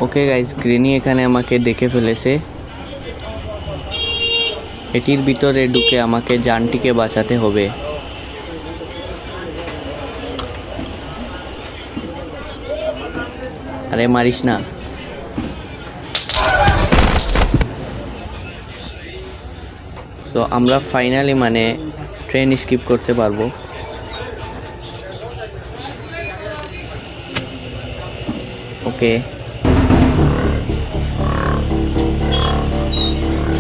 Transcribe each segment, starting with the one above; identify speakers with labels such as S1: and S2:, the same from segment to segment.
S1: Okay guys, গ্রেনি এখানে আমাকে দেখে ফেলেছে। এটির ভিতরে ঢুকে আমাকে জানটিকে বাঁচাতে হবে। আরে মারিস না। সো আমরা ফাইনালি ট্রেন স্কিপ করতে পারবো। ওকে,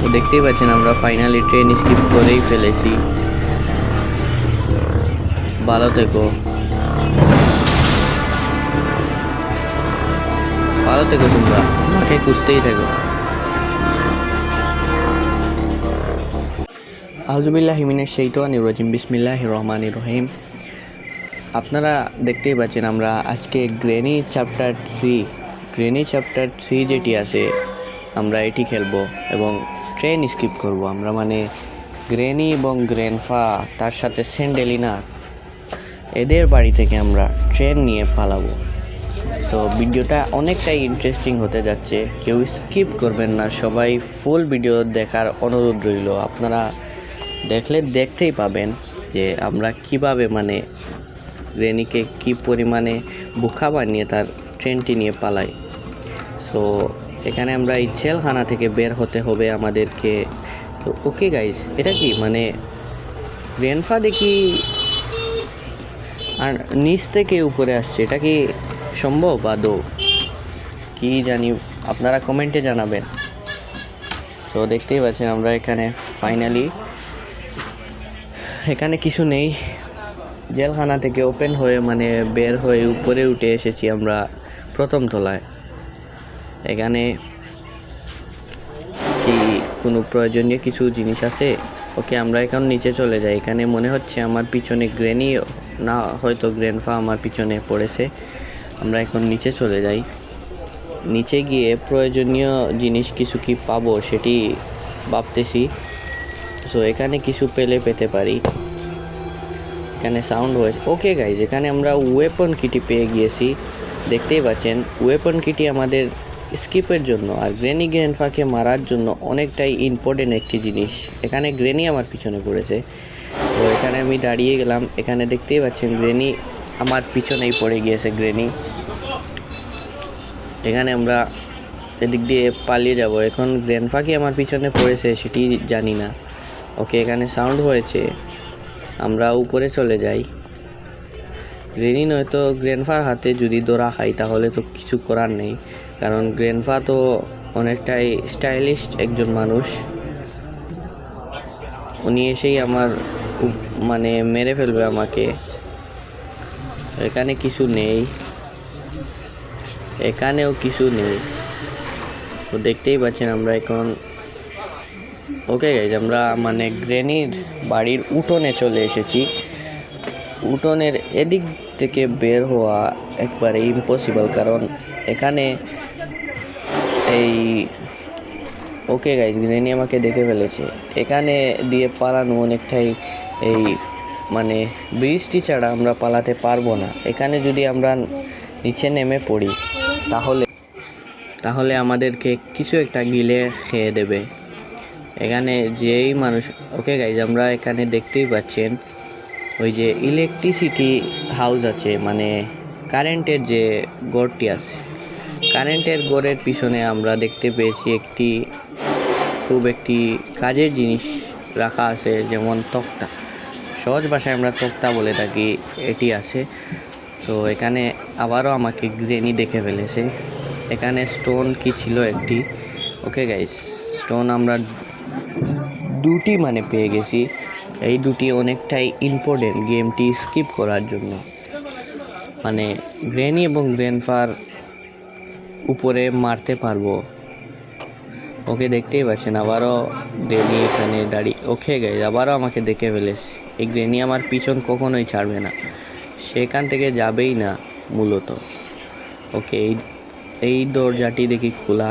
S1: তো দেখতেই পাচ্ছেন আমরা ফাইনালি ট্রেন স্কিপ করেই ফেলেছি। ভালো থেকো, ভালো থেকো, তোমরা আমাকে খুঁজতেই থাকো। আউযুবিল্লাহি মিনাশ শাইতানির রাজিম, বিসমিল্লাহির রহমানির রহিম। আপনারা দেখতেই পাচ্ছেন আমরা আজকে গ্রেনি চ্যাপ্টার 3 যেটি আছে আমরা এটি খেলবো এবং ট্রেন স্কিপ করব। আমরা গ্রেনি এবং গ্র্যান্ডফা তার সাথে সেন্ডেলিনা এদের বাড়ি থেকে আমরা ট্রেন নিয়ে পালাবো। সো ভিডিওটা অনেকটাই ইন্টারেস্টিং হতে যাচ্ছে, কেউ স্কিপ করবেন না, সবাই ফুল ভিডিও দেখার অনুরোধ রইল। আপনারা দেখতেই পাবেন যে আমরা কিভাবে রেনিকে কি পরিমাণে বোকা বানিয়ে তার ট্রেনটি নিয়ে পালাই। সো এখানে আমরা এই জেলখানা থেকে বের হতে হবে আমাদেরকে। তো ওকে গাইজ, এটা কি গ্র্যান্ডফা দেখি আর নিচ থেকে উপরে আসছে, এটা কি সম্ভব আদৌ? কি জানি, আপনারা কমেন্টে জানাবেন। তো দেখতেই পাচ্ছেন আমরা এখানে ফাইনালি এখানে কিছু নেই, জেলখানা থেকে ওপেন হয়ে বের হয়ে উপরে উঠে এসেছি আমরা প্রথম তলায়। এখানে কি কোনো প্রয়োজনীয় কিছু জিনিস আছে? ওকে, আমরা এখন নিচে চলে যাই। এখানে মনে হচ্ছে আমার পিছনে গ্রেনি না হয়তো গ্র্যান্ডফা আমার পিছনে পড়েছে। আমরা এখন নিচে চলে যাই। নিচে গিয়ে প্রয়োজনীয় জিনিস কিছু কি পাবো সেটি ভাবতেছি। সো এখানে কিছু পেতে পারি। এখানে সাউন্ড হয়েছে। ওকে গাইজ, এখানে আমরা ওয়েপন কিটি পেয়ে গিয়েছি। দেখতেই পাচ্ছেন ওয়েপন কিটি আমাদের স্কিপের জন্য আর গ্রেনি গ্র্যান্ডফাকে মারার জন্য অনেকটাই ইম্পর্টেন্ট একটি জিনিস। এখানে গ্রেনি আমার পিছনে পড়েছে, তো এখানে আমি দাঁড়িয়ে গেলাম। এখানে দেখতেই পাচ্ছেন গ্রেনি আমার পিছনেই পড়ে গিয়েছে। গ্রেনি এখানে আমরা এদিক দিয়ে পালিয়ে যাব। এখন গ্র্যান্ডফা কি আমার পিছনে পড়েছে সেটি জানি না। ওকে, এখানে সাউন্ড হয়েছে, আমরা উপরে চলে যাই। গ্রেনি নয়তো গ্র্যান্ডফার হাতে যদি ধরা খাই তাহলে তো কিছু করার নেই, কারণ গ্র্যান্ডফা তো অনেকটাই স্টাইলিশ একজন মানুষ। উনি এসেই আমার মেরে ফেলবে আমাকে। এখানে কিছু নেই, এখানেও কিছু নেই। তো দেখতেই পাচ্ছেন আমরা এখন ওকে গাইজ, আমরা গ্রেনির বাড়ির উঠোনে চলে এসেছি। উঠোনের এদিক থেকে বের হওয়া একবারে ইম্পসিবল, কারণ এখানে এই ওকে গাইজ, গ্রেনি আমাকে দেখে ফেলেছে। এখানে দিয়ে পালানো অনেকটাই এই বৃষ্টি ছাড়া আমরা পালাতে পারবো না। এখানে যদি আমরা নিচে নেমে পড়ি তাহলে আমাদেরকে কিছু একটা গিলে খেয়ে দেবে এখানে যেই মানুষ। ওকে গাইজ, আমরা এখানে দেখতেই পাচ্ছেন ওই যে ইলেকট্রিসিটি হাউস আছে, কারেন্টের যে গড়টি আছে, কারেন্টের গড়ের পিছনে আমরা দেখতে পেয়েছি একটি কাজের জিনিস রাখা আছে, যেমন তক্তা। সহজ ভাষায় আমরা তক্তা বলে থাকি, এটি আছে। তো এখানে আবারও আমাকে গ্রেনি দেখে ফেলেছে। এখানে স্টোন কি ছিল একটি। ওকে গাইস, স্টোন আমরা দুটি পেয়ে গেছি। এই দুটি অনেকটাই ইম্পর্টেন্ট গেমটি স্কিপ করার জন্য। গ্রেনি এবং গ্র্যান্ডফার উপরে মারতে পারবো। ওকে, দেখতেই পাচ্ছেন আবারও গ্রেনি এখানে দাঁড়িয়ে। ওকে গাইস, আবারও আমাকে দেখে ফেলেছে। এই গ্রেনি আমার পিছন কখনোই ছাড়বে না, সেখান থেকে যাবেই না মূলত। ওকে, এই দরজাটি দেখি খোলা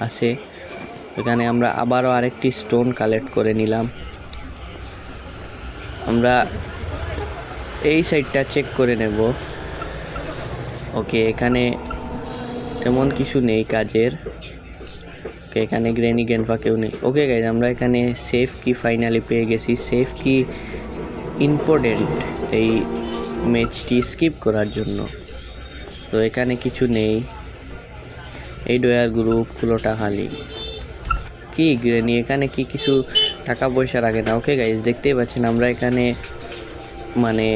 S1: আছে। এখানে আমরা আবারও আরেকটি স্টোন কালেক্ট করে নিলাম। আমরা এই সাইডটা চেক করে নেব। ওকে, এখানে তেমন কিছু নেই কাজের। ওকে, এখানে গ্রেনি গ্র্যান্ডপা কেউ নেই। ওকে গাইজ, আমরা এখানে সেফ কি ফাইনালি পেয়ে গেছি। সেফ কি ইম্পর্টেন্ট এই ম্যাচটি স্কিপ করার জন্য। তো এখানে কিছু নেই, এই ডয়ার গ্রুপ পুরোটা খালি। কি গ্রেনি এখানে কি কিছু টাকা পয়সা রাখে না। ওকে গাইজ, দেখতেই পাচ্ছেন আমরা এখানে মানে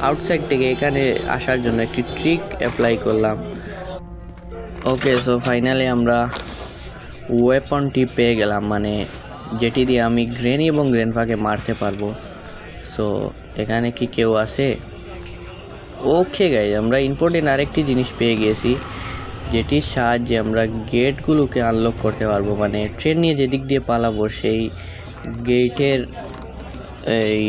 S1: আউটসাইড থেকে এখানে আসার জন্য একটি ট্রিক অ্যাপ্লাই করলাম। ওকে, সো ফাইনালি আমরা ওয়েপনটি পেয়ে গেলাম, মানে যেটি দিয়ে আমি গ্রেনি এবং গ্র্যান্ডপাকে মারতে পারবো। সো এখানে কি কেউ আছে? ওকে গাইজ, আমরা ইম্পর্টেন্ট আরেকটি জিনিস পেয়ে গিয়েছি, যেটির সাহায্যে আমরা গেটগুলোকে আনলক করতে পারবো। মানে ট্রেন নিয়ে যেদিক দিয়ে পালাবো সেই গেটের এই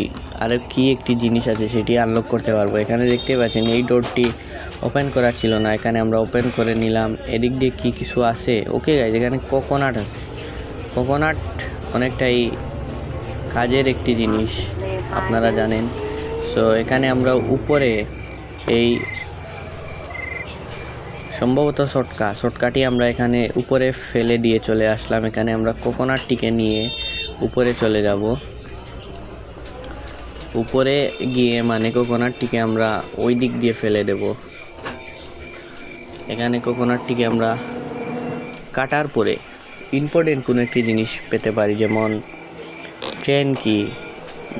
S1: আরও কি একটি জিনিস আছে সেটি আনলক করতে পারবো। এখানে দেখতে পাচ্ছেন এই ডোরটি ওপেন করা ছিল না, এখানে আমরা ওপেন করে নিলাম। এদিক দিয়ে কি কিছু আছে? ওকে গাইজ, এখানে কোকোনাট আছে। কোকোনাট অনেকটাই কাজের একটি জিনিস, আপনারা জানেন। সো এখানে আমরা উপরে এই সম্ভবত শর্টকাটই আমরা এখানে উপরে ফেলে দিয়ে চলে আসলাম। এখানে আমরা কোকোনাটটিকে নিয়ে উপরে চলে যাব। উপরে গিয়ে মানে কোকোনাটটিকে আমরা ওই দিক দিয়ে ফেলে দেব। এখানে কোকোনাটটিকে আমরা কাটার পরে ইম্পর্টেন্ট কোনো একটি জিনিস পেতে পারি, যেমন ট্রেন কি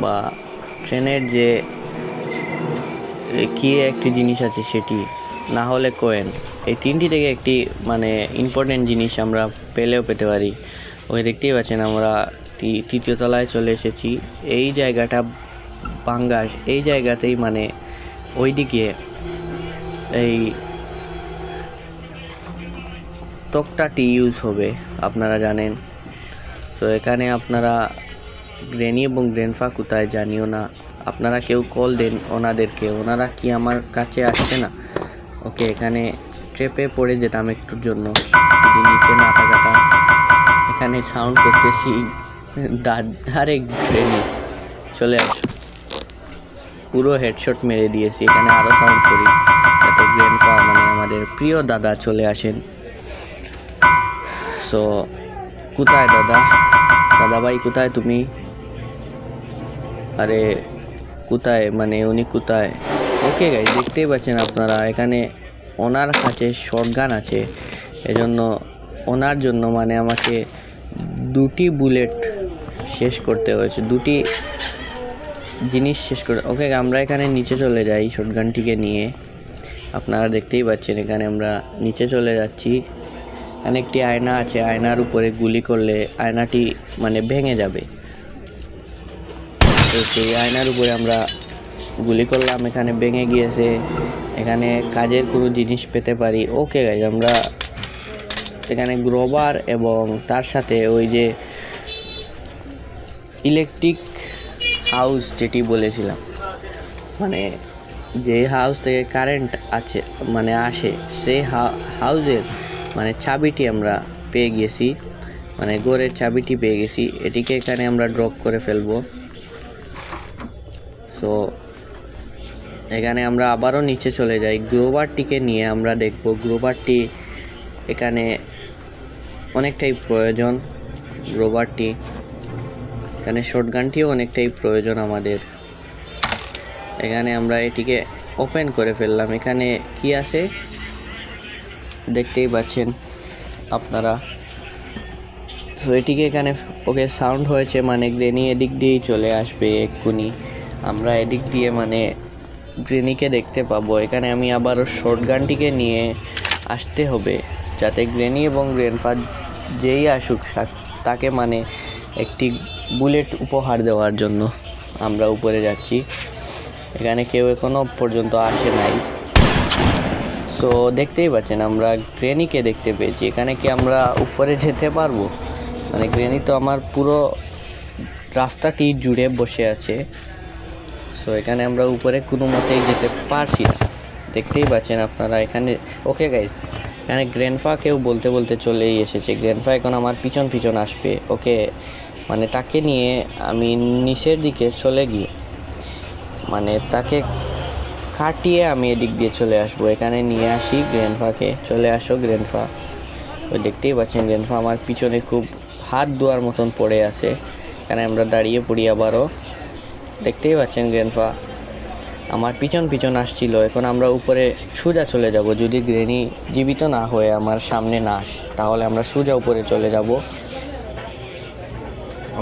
S1: বা ট্রেনের যে কি একটি জিনিস আছে সেটি, না হলে কয়েন। এই তিনটি থেকে একটি মানে ইম্পর্টেন্ট জিনিস আমরা পেলেও পেতে পারি। ওই দেখতেই পাচ্ছেন আমরা তৃতীয় তলায় চলে এসেছি। এই জায়গাটা বাঙ্গাস, এই জায়গাতেই মানে ওইদিকে এই তক্তাটি ইউজ হবে, আপনারা জানেন। তো এখানে আপনারা গ্রেনি এবং গ্র্যান্ডপা কোথায় জানিও না, আপনারা কেউ কল দেন ওনাদেরকে, ওনারা কি আমার কাছে আসছে না। ওকে, এখানে ট্রেপে পড়ে যেতাম একটুর জন্য যদি নিচে না থাকাতাম। এখানে সাউন্ড করতেছি, আরে গ্রেনি চলে আসো, পুরো হেডশট মেরে দিয়েছি। এখানে আরও সাউন্ড করি যাতে গ্র্যান্ডপা মানে আমাদের প্রিয় দাদা চলে আসেন। সো কোথায় দাদা ভাই কোথায় তুমি? আরে কোথায় মানে উনি কোথায়? ওকে গাইজ, দেখতেই পাচ্ছেন আপনারা এখানে ওনার কাছে শটগান আছে, এজন্য ওনার জন্য মানে আমাকে দুটি বুলেট শেষ করতে হয়েছে, দুটি জিনিস শেষ করে। ওকে, আমরা এখানে নিচে চলে যাই শটগানটিকে নিয়ে। আপনারা দেখতেই পাচ্ছেন এখানে আমরা নিচে চলে যাচ্ছি। এখানে একটি আয়না আছে, আয়নার উপরে গুলি করলে আয়নাটি মানে ভেঙে যাবে। তো সেই আয়নার উপরে আমরা গুলি করলাম, এখানে ভেঙে গিয়েছে। এখানে কাজের কোনো জিনিস পেতে পারি। ওকে গাইজ, আমরা এখানে গ্রোবার এবং তার সাথে ওই যে ইলেকট্রিক হাউস যেটি বলেছিলাম, মানে যে হাউস থেকে কারেন্ট আছে মানে আসে, সেই হাউসের মানে চাবিটি আমরা পেয়ে গেছি, মানে ঘরের চাবিটি পেয়ে গেছি। এটিকে এখানে আমরা ড্রপ করে ফেলবো। সো এখানে আমরা আবারও নিচে চলে যাই, গ্রোবারটিকে নিয়ে আমরা দেখব গ্রোবারটি এখানে অনেকটাই প্রয়োজন। গ্রোবারটি এখানে শটগানটিও অনেকটাই প্রয়োজন আমাদের। এখানে আমরা এটিকে ওপেন করে ফেললাম। এখানে কি আছে দেখতেই পাচ্ছেন আপনারা। সো এটিকে এখানে ওকে সাউন্ড হয়েছে, মানে গ্রেনি এদিক দিয়েই চলে আসবে এক্ষুনি। আমরা এদিক দিয়ে মানে গ্রেনিকে দেখতে পাবো। এখানে আমি আবারও শটগানটিকে নিয়ে আসতে হবে, যাতে গ্রেনি এবং গ্র্যান্ডপা যেই আসুক তাকে মানে একটি বুলেট উপহার দেওয়ার জন্য আমরা উপরে যাচ্ছি। এখানে কেউ এখনো পর্যন্ত আসে নাই। সো দেখতেই পাচ্ছেন আমরা গ্রেনিকে দেখতে পেয়েছি। এখানে কি আমরা উপরে যেতে পারবো? মানে গ্রেনি তো আমার পুরো রাস্তাটি জুড়ে বসে আছে। সো এখানে আমরা উপরে কোনো মতেই যেতে পারছি না, দেখতেই পাচ্ছেন আপনারা এখানে। ওকে গাইজ, এখানে গ্র্যান্ডপা কেউ বলতে বলতে চলেই এসেছে। গ্র্যান্ডপা এখন আমার পিছন আসবে। ওকে, মানে তাকে নিয়ে আমি নিচের দিকে চলে গিয়ে মানে তাকে কাটিয়ে আমি এদিক দিয়ে চলে আসবো, এখানে নিয়ে আসি গ্র্যান্ডফাকে। চলে আসো গ্র্যান্ডফা। ওই দেখতেই পাচ্ছেন গ্র্যান্ডফা আমার পিছনে খুব হাত ধোয়ার মতন পড়ে আছে। এখানে আমরা দাঁড়িয়ে পড়ি আবারও। দেখতেই পাচ্ছেন গ্র্যান্ডফা আমার পিছন আসছিল। এখন আমরা উপরে সোজা চলে যাব। যদি গ্রেনি জীবিত না হয়ে আমার সামনে না আসে তাহলে আমরা সোজা উপরে চলে যাব।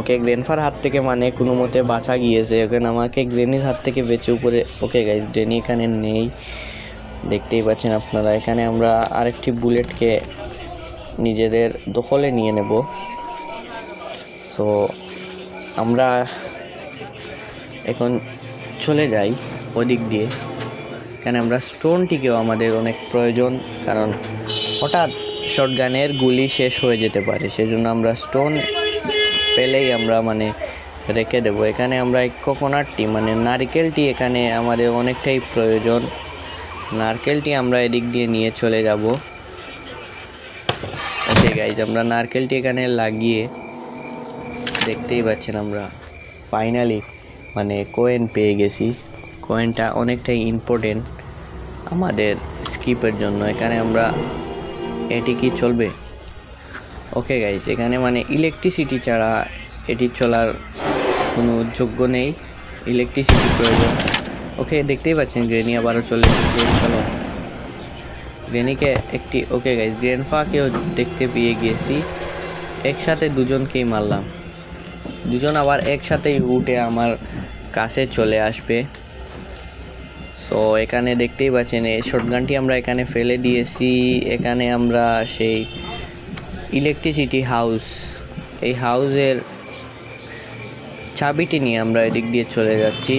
S1: ওকে, গ্রেনফার হাত থেকে মানে কোনো মতে বাঁচা গিয়েছে। ওখানে আমাকে গ্রেনির হাত থেকে বেঁচে উপরে। ওকে গাইস, গ্রেনি এখানে নেই, দেখতেই পাচ্ছেন আপনারা। এখানে আমরা আরেকটি বুলেটকে নিজেদের দখলে নিয়ে নেব। সো আমরা এখন চলে যাই ওদিক দিয়ে। এখানে আমরা স্টোনটিকেও আমাদের অনেক প্রয়োজন, কারণ হঠাৎ শটগানের গুলি শেষ হয়ে যেতে পারে। সেজন্য আমরা স্টোন পেলেই আমরা মানে রেখে দেব। এখানে আমরা এই কোকোনাটটি মানে নারকেলটি এখানে আমাদের অনেকটাই প্রয়োজন। নারকেলটি আমরা এদিক দিয়ে নিয়ে চলে যাব। ওকে গাইজ, আমরা নারকেলটি এখানে লাগিয়ে দেখতেই পাচ্ছেন আমরা ফাইনালি মানে কয়েন পেয়ে গেছি। কয়েনটা অনেকটাই ইম্পর্টেন্ট আমাদের স্কিপের জন্য। এখানে আমরা এটি কি চলবে? ওকে গাইজ, এখানে মানে ইলেকট্রিসিটি ছাড়া এটি চলার কোনো যোগ্য নেই, ইলেকট্রিসিটি প্রয়োজন। ওকে, দেখতেই পাচ্ছেন গ্রেনি আবারও চলে এসেছে। চলো গ্রেনিকে একটি। ওকে গাইজ, গ্র্যান্ডফাকেও দেখতে পেয়ে গিয়েছি। একসাথে দুজনকেই মারলাম। দুজন আবার একসাথেই উঠে আমার কাছে চলে আসবে। সো এখানে দেখতেই পাচ্ছেন এই শটগানটি আমরা এখানে ফেলে দিয়েছি। এখানে আমরা সেই ইলেকট্রিসিটি হাউস, এই হাউসের চাবিটি নিয়ে আমরা এদিক দিয়ে চলে যাচ্ছি।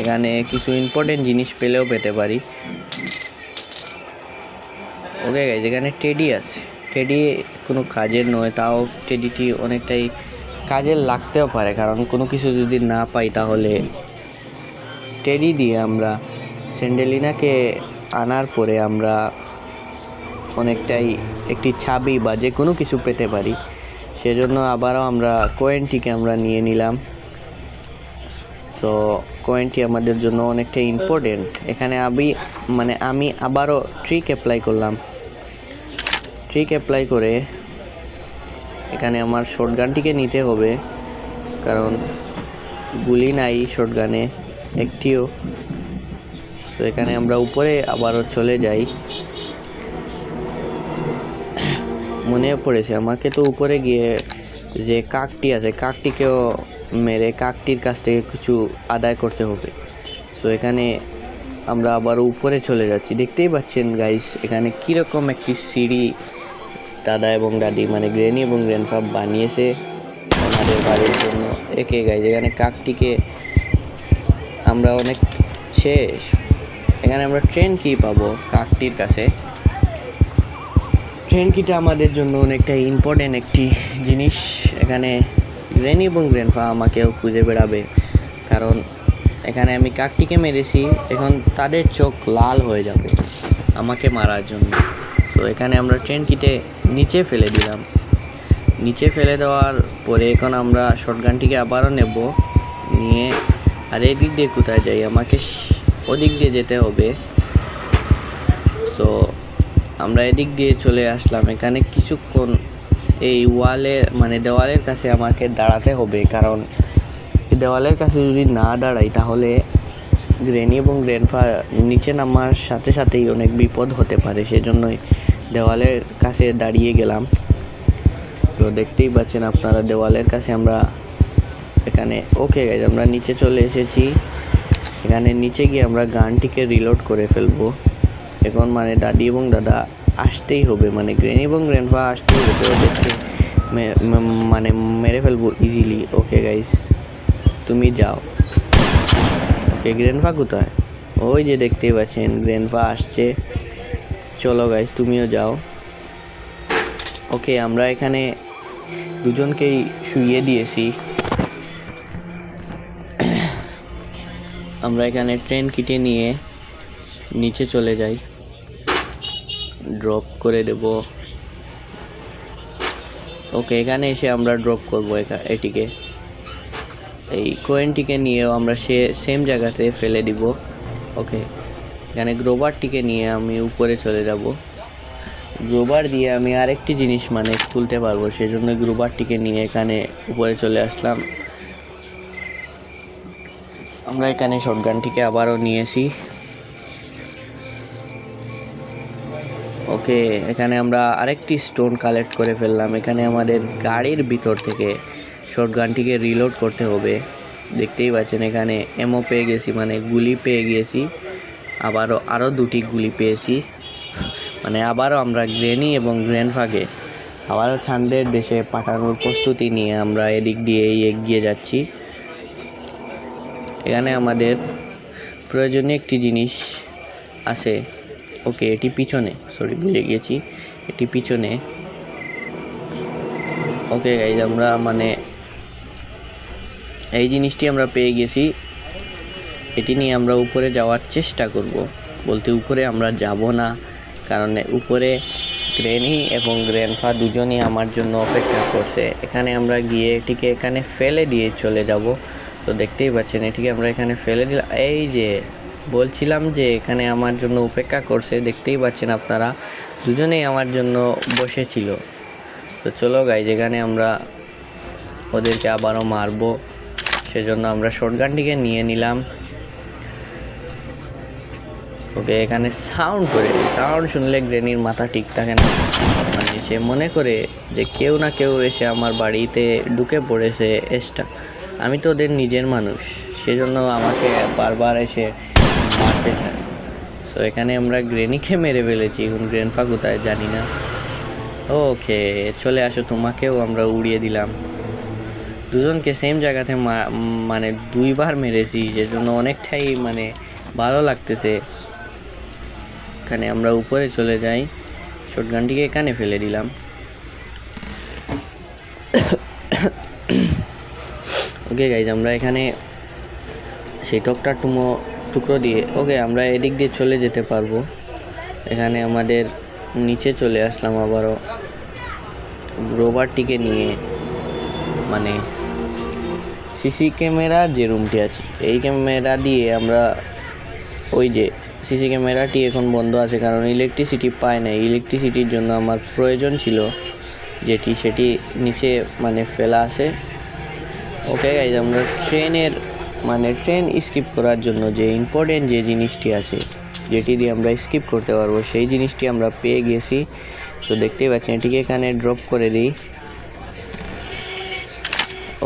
S1: এখানে কিছু ইম্পর্টেন্ট জিনিস পেলেও পেতে পারি। ওকে গাইজ, এখানে টেডি আছে। টেডি কোনো কাজের নয়, তাও টেডিটি অনেকটাই কাজে লাগতেও পারে, কারণ কোনো কিছু যদি না পাই তাহলে টেডি দিয়ে আমরা স্যান্ডেলিনাকে আনার পরে আমরা অনেকটাই একটি চাবি বা যে কোনো কিছু পেতে পারি। সেজন্য আবারও আমরা কয়েনটিকে আমরা নিয়ে নিলাম। সো কয়েনটি আমাদের জন্য অনেকটাই ইম্পর্টেন্ট। এখানে আমি আবারও ট্রিক অ্যাপ্লাই করলাম। ট্রিক অ্যাপ্লাই করে এখানে আমার শটগানটিকে নিতে হবে, কারণ গুলি নাই শটগানে একটিও। সো এখানে আমরা উপরে আবারও চলে যাই। মনে পড়েছে আমাকে তো উপরে গিয়ে যে কাকটি আছে কাকটিকেও মেরে কাকটির কাছ থেকে কিছু আদায় করতে হবে। সো এখানে আমরা আবার উপরে চলে যাচ্ছি। দেখতেই পাচ্ছেন গাইস এখানে কীরকম একটি সিঁড়ি দাদা এবং দাদি মানে গ্রেনি এবং গ্র্যান্ডফা বানিয়েছে আমাদের বাড়ির জন্য। একে গাইস, এখানে কাকটিকে আমরা অনেক শেষ। এখানে আমরা ট্রেন কি পাবো কাকটির কাছে। ট্রেন কিটা আমাদের জন্য অনেকটা ইম্পর্টেন্ট একটি জিনিস। এখানে গ্রেনি এবং গ্র্যান্ডফা আমাকেও খুঁজে বেড়াবে, কারণ এখানে আমি কাকটিকে মেরেছি। এখন তাদের চোখ লাল হয়ে যাবে আমাকে মারার জন্য। তো এখানে আমরা ট্রেন কিটে নিচে ফেলে দিলাম। নিচে ফেলে দেওয়ার পরে এখন আমরা শটগানটিকে আবারও নেব নিয়ে। আর এদিক দিয়ে কোথায় যাই? আমাকে ওদিক দিয়ে যেতে হবে। সো আমরা এদিক দিয়ে চলে আসলাম। এখানে কিছুক্ষণ এই দেওয়ালের কাছে আমাকে দাঁড়াতে হবে, কারণ দেওয়ালের কাছে যদি না দাঁড়াই তাহলে গ্রেনি এবং গ্র্যান্ডফা নিচে নামার সাথে সাথেই অনেক বিপদ হতে পারে। সেজন্যই দেওয়ালের কাছে দাঁড়িয়ে গেলাম। তো দেখতেই পাচ্ছেন আপনারা দেওয়ালের কাছে আমরা এখানে। ওকে গাইজ, আমরা নিচে চলে এসেছি। এখানে নিচে গিয়ে আমরা গানটিকে রিলোড করে ফেলবো। এখন মানে দাদি এবং দাদা আসতেই হবে, মানে গ্রেনি এবং গ্র্যান্ডফা আসতেই হবে। ওদেরকে মানে মেরে ফেলবো ইজিলি। ওকে গাইজ, তুমি যাও। ওকে, গ্র্যান্ডফা কোথায়? ওই যে দেখতেই পাচ্ছেন গ্র্যান্ডফা আসছে। চলো গাইজ, তুমিও যাও। ওকে, আমরা এখানে দুজনকেই শুইয়ে দিয়েছি। আমরা এখানে ট্রেন কিটে নিয়ে নিচে চলে যাই, ড্রপ করে দেব। ওকে, এখানে এসে আমরা ড্রপ করব এটিকে। এই কয়েনটিকে নিয়েও আমরা সেম জায়গাতে ফেলে দিব। ওকে, এখানে গ্রোবারটিকে নিয়ে আমি উপরে চলে যাব। গ্রোবার দিয়ে আমি আরেকটি জিনিস মানে খুলতে পারবো, সেই জন্য গ্রোবারটিকে নিয়ে এখানে উপরে চলে আসলাম। আমরা এখানে শটগানটিকে আবারও নিয়েছি। ওকে, এখানে আমরা আরেকটি স্টোন কালেক্ট করে ফেললাম। এখানে আমাদের গাড়ির ভিতর থেকে শটগানটিকে রিলোড করতে হবে। দেখতেই পাচ্ছেন এখানে এমও পেয়ে গেছি, মানে গুলি পেয়ে গিয়েছি। আরও দুটি গুলি পেয়েছি। মানে আবারও আমরা গ্রেনি এবং গ্র্যান্ডফাকে আবারও ছান্দের দেশে পাঠানোর প্রস্তুতি নিয়ে আমরা এদিক দিয়েই এগিয়ে যাচ্ছি। এখানে আমাদের প্রয়োজনীয় একটি জিনিস আছে। ওকে, এটি পিছনে, সরি ভুলে গিয়েছি, এটি পিছনে। ওকে গাইজ, আমরা মানে এই জিনিসটি আমরা পেয়ে গেছি। এটি নিয়ে আমরা উপরে যাওয়ার চেষ্টা করব। বলতে উপরে আমরা যাব না, কারণ উপরে গ্রেনি এবং গ্র্যান্ডফা দুজনই আমার জন্য অপেক্ষা করছে। এখানে আমরা গিয়ে এটিকে এখানে ফেলে দিয়ে চলে যাব। তো দেখতেই পাচ্ছেন এটিকে আমরা এখানে ফেলে দিলাম। এই যে বলছিলাম যে এখানে আমার জন্য অপেক্ষা করছে, দেখতেই পাচ্ছেন আপনারা, দুজনেই আমার জন্য বসেছিল। তো চলো গাইজ, এখানে আমরা ওদেরকে আবারও মারবো, সেজন্য আমরা শটগানটিকে নিয়ে নিলাম। ওকে, এখানে সাউন্ড শুনলে গ্রেনির মাথা ঠিক থাকে না। মানে সে মনে করে যে কেউ না কেউ এসে আমার বাড়িতে ঢুকে পড়েছে। আমি তো ওদের নিজের মানুষ, সেজন্য আমাকে বারবার এসে মারতে চায়। তো এখানে আমরা গ্রেনিকে মেরে ফেলেছি, এখন গ্র্যান্ডফা কোথায় জানি না। ওকে, চলে আসো, তোমাকেও আমরা উড়িয়ে দিলাম। দুজনকে সেম জায়গাতে মানে দুইবার মেরেছি, সেজন্য অনেকটাই মানে ভালো লাগতেছে। এখানে আমরা উপরে চলে যাই, শটগানটিকে এখানে ফেলে দিলাম। ওকে গাইজ, আমরা এখানে সেই টুকরো দিয়ে ওকে আমরা এদিক দিয়ে চলে যেতে পারবো। এখানে আমাদের নিচে চলে আসলাম আবারও রোবারটিকে নিয়ে। মানে সিসি ক্যামেরা যে রুমটি আছে, এই ক্যামেরা দিয়ে আমরা ওই যে সিসি ক্যামেরাটি এখন বন্ধ আছে, কারণ ইলেকট্রিসিটি পায় না। ইলেকট্রিসিটির জন্য আমার প্রয়োজন ছিল, সেটি নিচে মানে ফেলা আছে। ওকে গাইজ, আমরা ট্রেন স্কিপ করার জন্য যে ইম্পর্টেন্ট যে জিনিসটি আছে, যেটি দিয়ে আমরা স্কিপ করতে পারবো, সেই জিনিসটি আমরা পেয়ে গেছি। তো দেখতেই পাচ্ছেন, এটিকে এখানে ড্রপ করে দিই।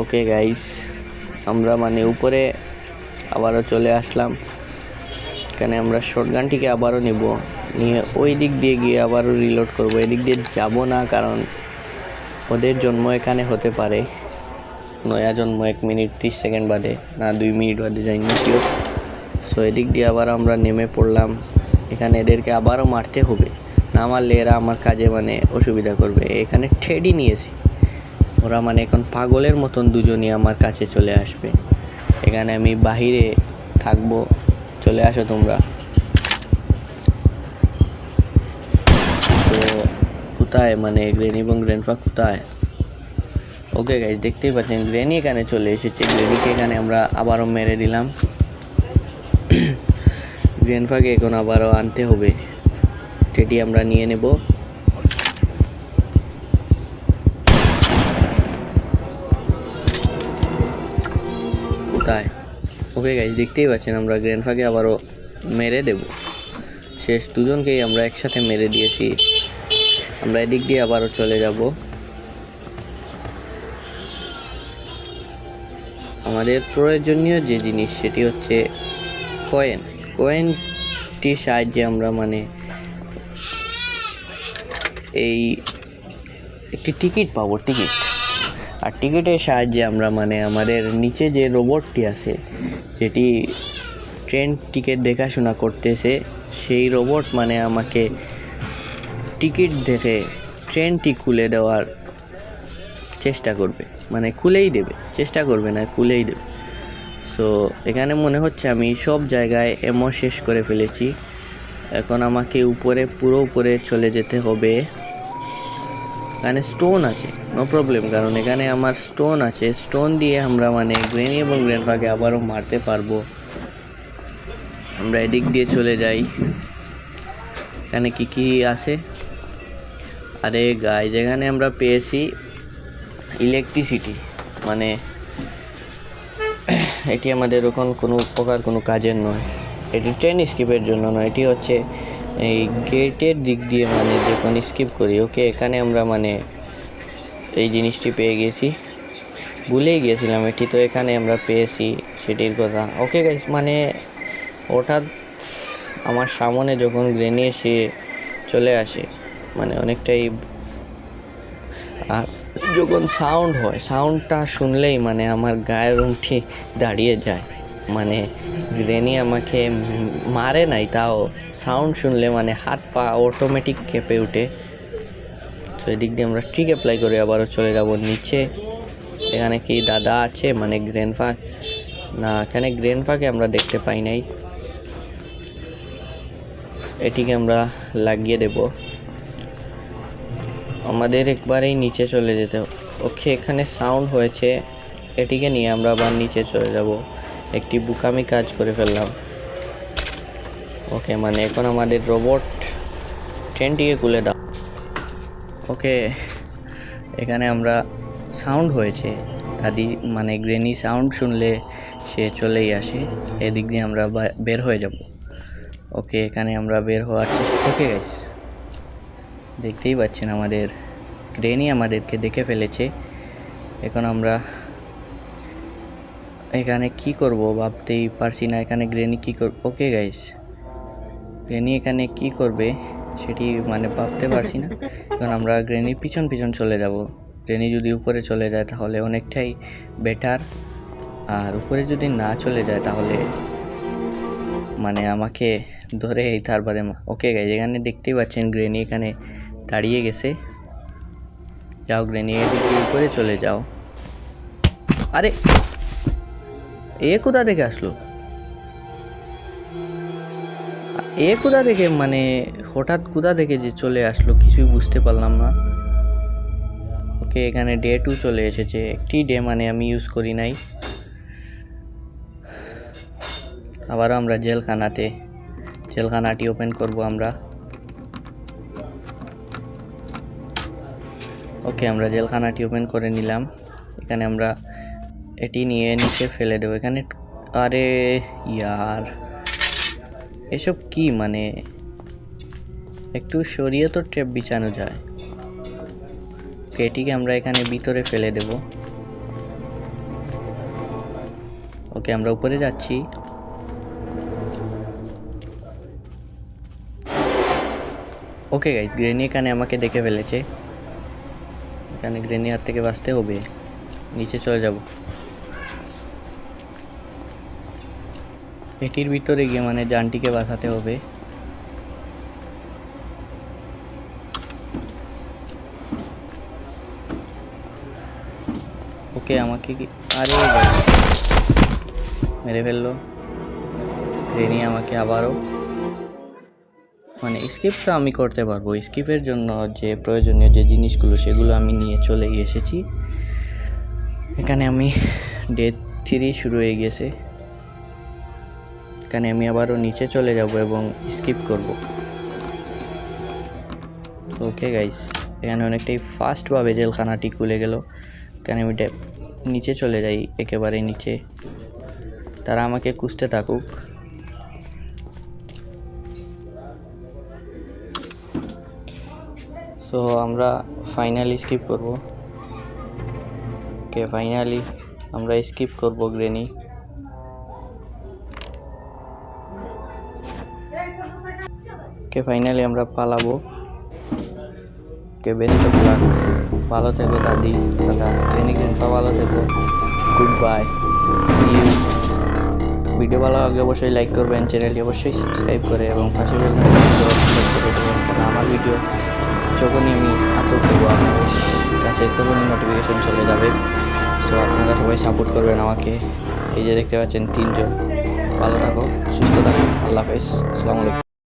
S1: ওকে গাইজ, আমরা মানে উপরে আবারও চলে আসলাম। এখানে আমরা শটগানটিকে আবারও নিয়ে ওই দিক দিয়ে গিয়ে আবারও রিলোড করব। এদিক দিয়ে যাব না, কারণ ওদের জন্ম এখানে হতে পারে, নয়া জন্ম 1 মিনিট 30 সেকেন্ড বাদে, না 2 মিনিট বাদে যাইনি কেউ। সো এদিক দিয়ে আবার আমরা নেমে পড়লাম। এখানে এদেরকে আবারও মারতে হবে, না মারলে এরা আমার কাজে মানে অসুবিধা করবে। এখানে টেডি নিয়েছি, ওরা মানে এখন পাগলের মতন দুজনই আমার কাছে চলে আসবে। এখানে আমি বাহিরে থাকবো, চলে আসো তোমরা। তো কোথায় মানে গ্রেনি এবং গ্র্যান্ডফা কোথায়? ওকে গাইজ, দেখতেই পাচ্ছেন গ্রেনি এখানে চলে এসেছে। গ্রেনিকে এখানে আমরা আবারও মেরে দিলাম। গ্র্যান্ডফাকে এখন আবারও আনতে হবে, টেডি আমরা নিয়ে নেব। কোথায়? ওকে গাইজ, দেখতেই পাচ্ছেন আমরা গ্র্যান্ডফাকে আবারও মেরে দেব। শেষ দুজনকেই আমরা একসাথে মেরে দিয়েছি। আমরা এদিক দিয়ে আবারও চলে যাব। আমাদের প্রয়োজনীয় যে জিনিস, সেটি হচ্ছে কয়েনটির সাহায্যে আমরা মানে এই একটি টিকিট পাবো, আর টিকিটের সাহায্যে আমরা মানে আমাদের নিচে যে রোবটটি আছে, যেটি ট্রেন টিকিট দেখাশোনা করতেছে, সেই রোবট মানে আমাকে টিকিট দেখে ট্রেনটি খুলে দেওয়ার চেষ্টা করবে, মানে খুলেই দেবে, চেষ্টা করবে না, খুলেই দেবে। সো এখানে মনে হচ্ছে আমি সব জায়গায় এমও শেষ করে ফেলেছি। এখন আমাকে পুরো উপরে চলে যেতে হবে। এখানে স্টোন আছে, নো প্রবলেম, কারণ এখানে আমার স্টোন আছে। স্টোন দিয়ে আমরা মানে গ্রেনি এবং গ্র্যান্ডফাকে আবারও মারতে পারবো। আমরা এদিক দিয়ে চলে যাই। এখানে কি কি আছে? আরে গাইজ, এখানে আমরা পেয়েছি ইলেকট্রিসিটি। মানে এটি আমাদের এখন কোনো প্রকার কোনো কাজের নয়, এটি ট্রেন স্কিপের জন্য নয়, এটি হচ্ছে এই গেটের দিক দিয়ে মানে যখন স্কিপ করি। ওকে, এখানে আমরা মানে এই জিনিসটি পেয়ে গেছি, ভুলেই গিয়েছিলাম এটি, তো এখানে আমরা পেয়েছি সেটির কথা। ওকে গাইস, মানে হঠাৎ আমার সামনে যখন গ্রেনি এসে চলে আসে, মানে অনেকটাই, আর যখন সাউন্ড হয়, সাউন্ডটা শুনলেই মানে আমার গায়ের রুমটি দাঁড়িয়ে যায়। মানে গ্রেনি আমাকে মারে নাই, তাও সাউন্ড শুনলে মানে হাত পা অটোমেটিক কেঁপে ওঠে। তো এদিক দিয়ে আমরা ট্রিক অ্যাপ্লাই করে আবারও চলে যাব নিচে। এখানে কি দাদা আছে, মানে গ্র্যান্ডফা? না, এখানে গ্র্যান্ডফাকে আমরা দেখতে পাই নাই। এটিকে আমরা লাগিয়ে দেব। আমাদের একবারেই নিচে চলে যেতে হবে। ওকে, এখানে সাউন্ড হয়েছে, এটিকে নিয়ে আমরা আবার নিচে চলে যাব। একটি বুকামি কাজ করে ফেললাম। ওকে, মানে এখন আমাদের রোবট ট্রেনটিকে খুলে দাও। ওকে, এখানে আমরা সাউন্ড হয়েছে, দাদি মানে গ্রেনি সাউন্ড শুনলে সে চলেই আসে। এদিক দিয়ে আমরা বের হয়ে যাব। ওকে, এখানে আমরা বের হওয়ার চেষ্টা। ওকে গাইস, দেখতেই পাচ্ছেন আমাদের গ্রেনি আমাদেরকে দেখে ফেলেছে। এখন আমরা এখানে কি করব ভাবতেই পারছি না। এখানে গ্রেনি কি করবে? ওকে গাইস, গ্রেনি এখানে কি করবে সেটি মানে ভাবতে পারছি না। এখন আমরা গ্রেনির পিছন পিছন চলে যাব। গ্রেনি যদি উপরে চলে যায় তাহলে অনেকটাই বেটার, আর উপরে যদি না চলে যায় তাহলে মানে আমাকে ধরে তারপরে। ওকে গাইস, এখানে দেখতেই পাচ্ছেন গ্রেনি এখানে দাঁড়িয়ে গেছে। যাও গ্রেনি, এদিকে উপরে চলে যাও। আরে এ কোথা থেকে আসলো? এ কোথা থেকে মানে হঠাৎ কোথা থেকে যে চলে আসলো কিছুই বুঝতে পারলাম না। ওকে, এখানে ডে 2 চলে এসেছে। একটি ডে মানে আমি ইউজ করি নাই। আবারও আমরা জেলখানাটি ওপেন করব আমরা। ওকে, আমরা জেলখানাটি ওপেন করে নিলাম। এখানে আমরা এটি নিয়ে নিচে ফেলে দেবো। এখানে আরে ইয়ার, এসব কি মানে একটু সরিয়ে তো ট্র্যাপ বিছানো যায়। এটিকে আমরা এখানে ভিতরে ফেলে দেব। ওকে, আমরা উপরে যাচ্ছি। ওকে গাইস, গ্রেনি এখানে আমাকে দেখে ফেলেছে। এখানে গ্রেনি হাত থেকে বাঁচতে হবে, নিচে চলে যাব। এটির ভিতরে গিয়ে মানে জানটিকে বাঁচাতে হবে। ওকে, আমাকে কি আরে মেরে ফেললো গ্রেনি আমাকে আবারও। মানে স্কিপ তো আমি করতে পারবো, স্কিপের জন্য যে প্রয়োজনীয় যে জিনিসগুলো সেগুলো আমি নিয়ে চলে এসেছি। এখানে আমি ডে 3 শুরু হয়ে গেছে। এখানে আমি আবারও নিচে চলে যাব এবং স্কিপ করব। ওকে গাইস, এখানে অনেকটাই ফাস্টভাবে জেলখানাটি খুলে গেল। এখানে আমি নিচে চলে যাই, একেবারে নিচে। তারা আমাকে খুঁজতে থাকুক। সো আমরা ফাইনালি স্কিপ করব। ওকে, ফাইনালি আমরা স্কিপ করব গ্রেনি। ওকে, ফাইনালি আমরা পালাবো। Okay, best of luck. ভালো থেকো দাদা, গ্রেনি গ্র্যান্ডপা, ভালো থেকো। Good bye, see you. Video ভালো লাগলে অবশ্যই লাইক করবেন, চ্যানেলটি অবশ্যই সাবস্ক্রাইব করে এবং পাশে বেল নোটিফিকেশন করে দেবেন, কারণ আমার ভিডিও যখনই আমি আপলোড করবো আপনাদের কাছে তখনই নোটিফিকেশন চলে যাবে। সো আপনারা সবাই সাপোর্ট করবেন আমাকে। এই যে দেখতে পাচ্ছেন 3 জন। ভালো থাকো, সুস্থ থাকো, আল্লাহ হাফেজ, আসসালামু আলাইকুম।